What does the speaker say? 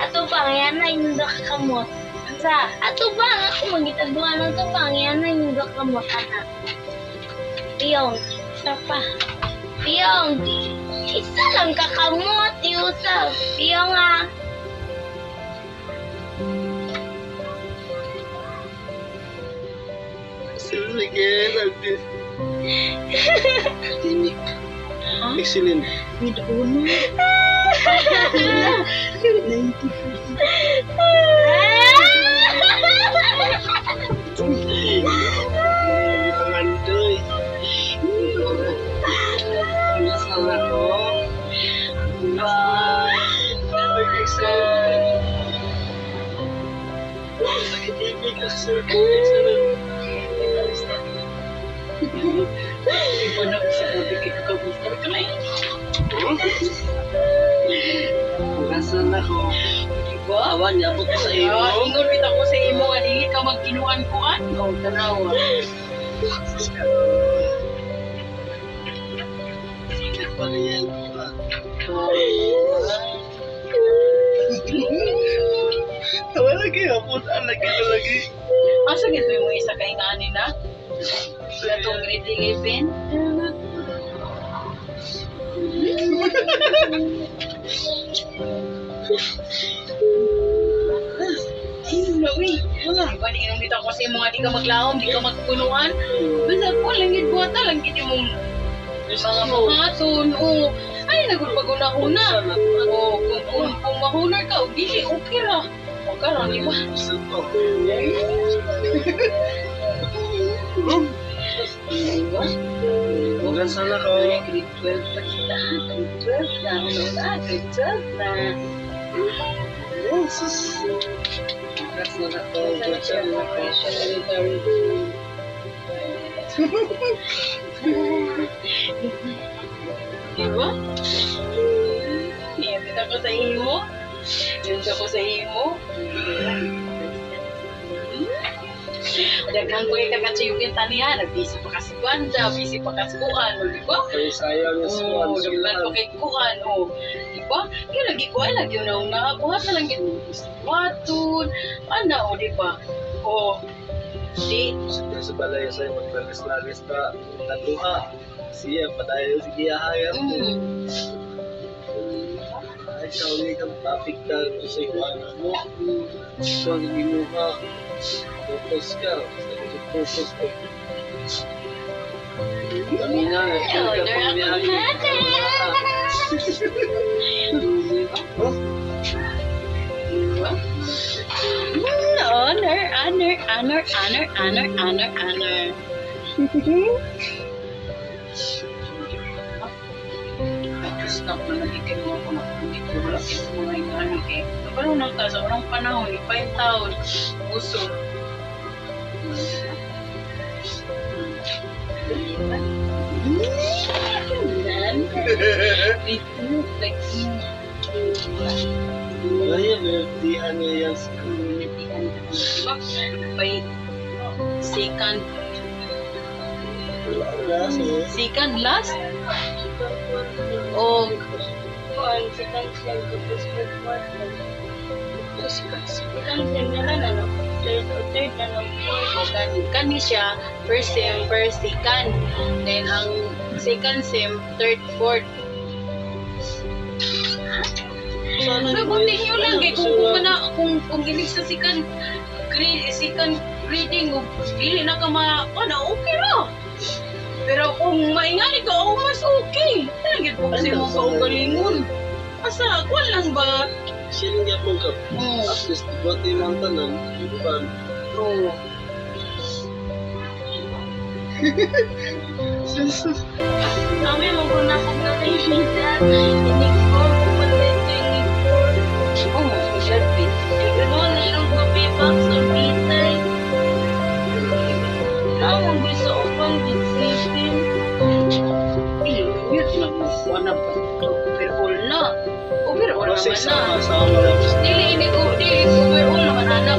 Ato pang yan na yung kamot. Sa ato ba ako magitagduan ng to pang yan na yung kamot anak. Piyong, isa pa. Piyong, isa lang kakamot, Yusuf. Piyong ah. Sige, nanti. Tinik. Excellent. With uno. Pangandoy. Masalah ko. Excellent. Tinik, excellent. Iba na sa sabi kay kakabusta ka na eh. Nasaan ako? Diba? Awan, niabot ko sa iyo. Ingon kita ko sa imo nga dili ka magkinuan-kuan. Ikaw tanawa. Sikat pa rin yan. Tawa lagi, abot. Lagi na lagi. Asa gito yung isa kay ngani na? Sa itong grade 11? Lawi, diba ni inong dito kasi mga di ka maglaom, di ka magpunuan. Basta po, langit buwata, langit yung mga buhaton, o ay, nagulpaguna-una. O, kung mahunar ka, o dili, okay ra. Okay ra, di ba? Hanggang sana ko. Grade 12 pa kita, grade 12 na, grade 12 na. Sus. Hanggang sana ko. Diba? Niyamit ako sa imo. Niyamit ako sa imo. Daghang ko ikakatsiyugin taniya. Busy pa kasi Gwanda, busy pa kasi kuan. Diba? Ay, sayang yung swan. Oo, daghang pa kay kuan. Diba? Kaya lagi kuan, lagi yun na buhat na lang yun. Watun. Ano, diba? Di. Sa balay sa'yo, maglagas-lagas pa. Natuha. Siya, padayo, sige, ahayap mo. Ay, siya, ulit kang papigtal ko sa iyo, anak mo. So, hindi mo ka. Focus ka. Focus ka. Kami na, nagkita pa kami agi. Diba? Honor. Stop na nagiging mo ako na hindi ko wala yung mga ingahan eh. Pero nang sa unang panahon, iba yung taon, gusto. Ay, berdihan niya yan. By second last o Second sem tapos third quarter. Second sem na lang ano. Third na lang. kani siya first sem, first second, then ang second sem, third, fourth. Sagutin nyo lang kay kung gilig sa second grading dili na ka okay ra. Pero kung maingali ka, mas okay. Talagit po kasi mo kaugalingon. Asa, ako lang ba? Siya nga po ka. At least, buhat yung mga tanan. Iban. Oo. Kami magpunakot na kay Lisa. Inig-score ko pa din yung inig-score. Oo, social fit. Ano na yung gabi box o pizza. Ang gusto ko pang disipin. Yun lang mo. Wala pa. Overall na. Overall Kasi naman na. sama-sama lang. Dili ko overall naman anak.